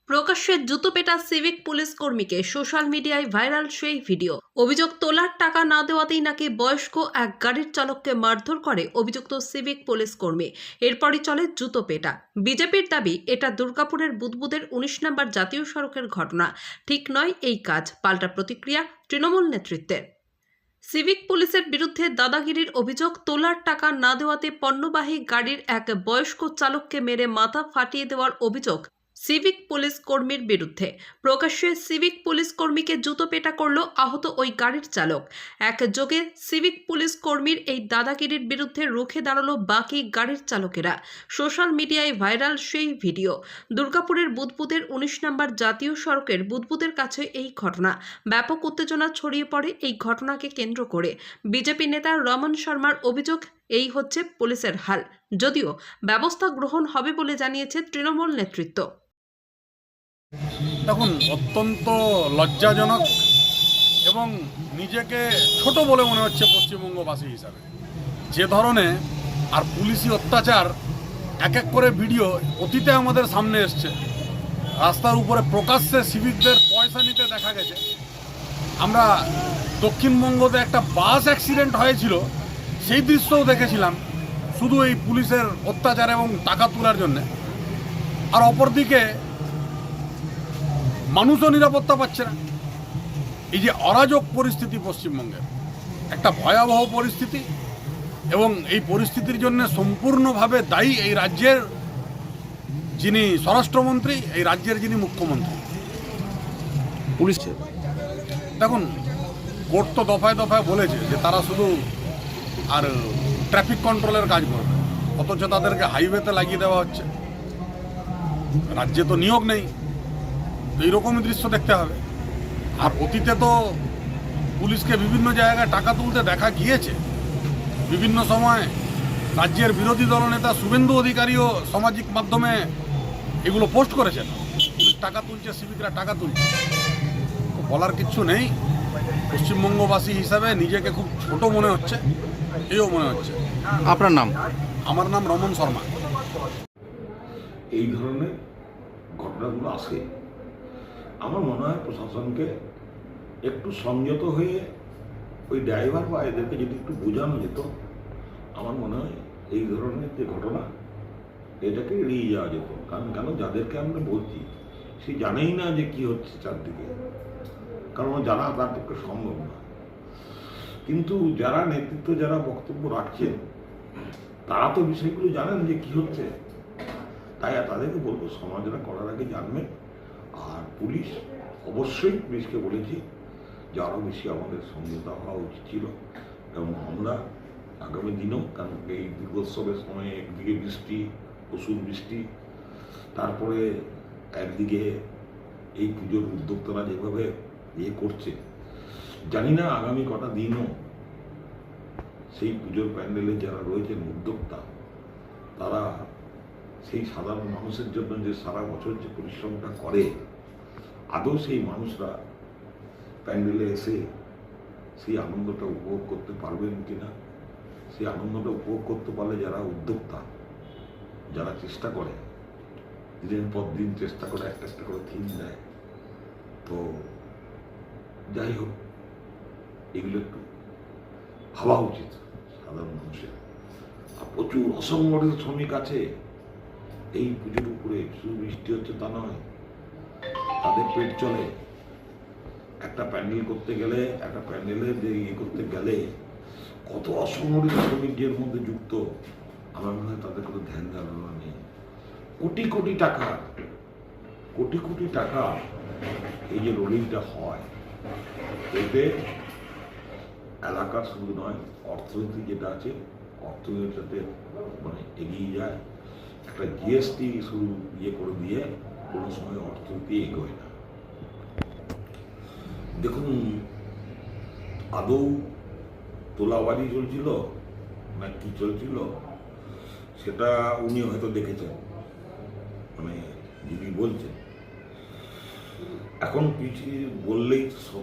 প্রকাশ্যে জুতোপেটা civic police কর্মীকে social মিডিয়ায় ভাইরাল সেই ভিডিও। অভিযোগ, তোলার টাকা না দেওয়াতেই নাকি বয়স্ক এক গাড়ির চালককে মারধর করে অভিযুক্ত সিভিক পুলিশ কর্মী। এরপরই চলে জুতোপেটা। বিজেপির দাবি, এটা দুর্গাপুরের বুদবুদের ১৯ নম্বর জাতীয় সড়কের ঘটনা। ঠিক নয় এই কাজ, পাল্টা প্রতিক্রিয়া তৃণমূল নেতৃত্বের। সিভিক পুলিশের বিরুদ্ধে দাদাগিরির অভিযোগ, তোলার টাকা না দেওয়াতে পণ্যবাহী গাড়ির এক বয়স্ক চালককে মেরে মাথা ফাটিয়ে দেওয়ার অভিযোগ সিভিক পুলিশ কর্মীর বিরুদ্ধে। প্রকাশ্যে সিভিক পুলিশ কর্মীকে জুতোপেটা করল আহত ওই গাড়ির চালক। একযোগে সিভিক পুলিশ কর্মীর এই দাদাগিরির বিরুদ্ধে রুখে দাঁড়ালো বাকি গাড়ির চালকেরা। সোশ্যাল মিডিয়ায় ভাইরাল সেই ভিডিও। দুর্গাপুরের বুদবুদের ১৯ নম্বর জাতীয় সড়কের বুদবুদের কাছে এই ঘটনা। ব্যাপক উত্তেজনা ছড়িয়ে পড়ে এই ঘটনাকে কেন্দ্র করে। বিজেপি নেতা রমন শর্মার অভিযোগ, এই হচ্ছে পুলিশের হাল, যদিও ব্যবস্থা গ্রহণ হবে বলে জানিয়েছে তৃণমূল নেতৃত্ব। দেখুন, অত্যন্ত লজ্জাজনক এবং নিজেকে ছোট বলে মনে হচ্ছে পশ্চিমবঙ্গবাসী হিসাবে। যে ধরনের আর পুলিশি অত্যাচার এক এক করে ভিডিও অতীতে আমাদের সামনে এসছে। রাস্তার উপরে প্রকাশ্যে সিভিকদের পয়সা নিতে দেখা গেছে। আমরা দক্ষিণবঙ্গতে একটা বাস অ্যাক্সিডেন্ট হয়েছিল, সেই দৃশ্যও দেখেছিলাম, শুধু এই পুলিশের অত্যাচার এবং টাকা তোলার জন্যে। আর অপরদিকে মানুষও নিরাপত্তা পাচ্ছে না। এই যে অরাজক পরিস্থিতি পশ্চিমবঙ্গের, একটা ভয়াবহ পরিস্থিতি, এবং এই পরিস্থিতির জন্য সম্পূর্ণভাবে দায়ী এই রাজ্যের যিনি স্বরাষ্ট্রমন্ত্রী, এই রাজ্যের যিনি মুখ্যমন্ত্রী। পুলিশ দেখুন, কোর্ট তো দফায় দফায় বলেছে যে তারা শুধু আর ট্রাফিক কন্ট্রোলের কাজ করবে, অথচ তাদেরকে হাইওয়েতে লাগিয়ে দেওয়া হচ্ছে। রাজ্যে তো নিয়োগ নেই, এইরকমই দৃশ্য দেখতে হবে। আর অতীতে তো পুলিশকে বিভিন্ন জায়গায় টাকা তুলতে দেখা গিয়েছে। বিভিন্ন সময় রাজ্যের বিরোধী দলনেতা শুভেন্দু অধিকারীও সামাজিক মাধ্যমে এগুলো পোস্ট করেছেন, পুলিশ টাকা তুলছে, সিভিকরা টাকা তুলছে। বলার কিচ্ছু নেই। পশ্চিমবঙ্গবাসী হিসাবে নিজেকে খুব ছোট মনে হচ্ছে, এও মনে হচ্ছে। আপনার নাম? আমার নাম রমন শর্মা। এই ধরনের ঘটনাগুলো আসে, আমার মনে হয় প্রশাসনকে একটু সংযত হয়ে ওই ড্রাইভার বা এদেরকে যদি একটু বোঝানো যেত, আমার মনে হয় এই ধরনের যে ঘটনা এটাকে এড়িয়ে যাওয়া যেত। কেন যাদেরকে আমরা বলছি সে জানেই না যে কি হচ্ছে চারদিকে, কারণ জানা তার পক্ষে সম্ভব না। কিন্তু যারা নেতৃত্ব, যারা বক্তব্য রাখছেন, তারা তো বিষয়গুলো জানেন যে কি হচ্ছে। তাই তাদেরকে বলবো, সমালোচনা করার আগে জানবেন। আর পুলিশ, অবশ্যই পুলিশকে বলেছি যে আরও বেশি আমাদের সংযত হওয়া উচিত ছিল। এবং আমরা আগামী দিনেও, কারণ এই দুর্গোৎসবের সময় একদিকে বৃষ্টি, প্রচুর বৃষ্টি, তারপরে একদিকে এই পুজোর উদ্যোক্তারা যেভাবে করছে, জানি না আগামী কটা দিনও সেই পুজোর প্যান্ডেলে যারা রয়েছেন উদ্যোক্তা, তারা সেই সাধারণ মানুষের জন্য যে সারা বছর যে পরিশ্রমটা করে, আদৌ সেই মানুষরা প্যান্ডেলে এসে সেই আনন্দটা উপভোগ করতে পারবেন কিনা। সেই আনন্দটা উপভোগ করতে পারলে যারা উদ্যোক্তা, যারা চেষ্টা করে, দিনের পর দিন চেষ্টা করে, একটা একটা করে থিম দেয়, তো যাই হোক, এগুলো একটু ভাবা উচিত সাধারণ মানুষের। আর প্রচুর অসংগঠিত শ্রমিক আছে এই পুজোর উপরে, শুধু বৃষ্টি হচ্ছে তা নয়, তাদের পেট চলে। একটা প্যান্ডেল করতে গেলে, একটা প্যান্ডেলের যে করতে গেলে কত অসংগঠিত শ্রমিক এর মধ্যে যুক্ত, আমার মনে হয় তাদের কোনো ধ্যান ধারণা নেই। কোটি কোটি টাকা, কোটি কোটি টাকা এই যে রোলিংটা হয়, এতে এলাকার শুধু নয়, অর্থনীতি যেটা আছে, অর্থনীতিতে মানে এগিয়ে যায়। একটা জিএসটি শুরু করে দিয়ে কোনো সময় অর্থনীতি এগোয় না। দেখুন, আদৌ তোলাবাজি চলছিল না কি চলছিল, সেটা উনি হয়তো দেখেছেন, মানে যিনি বলছেন। এখন কিছু বললেই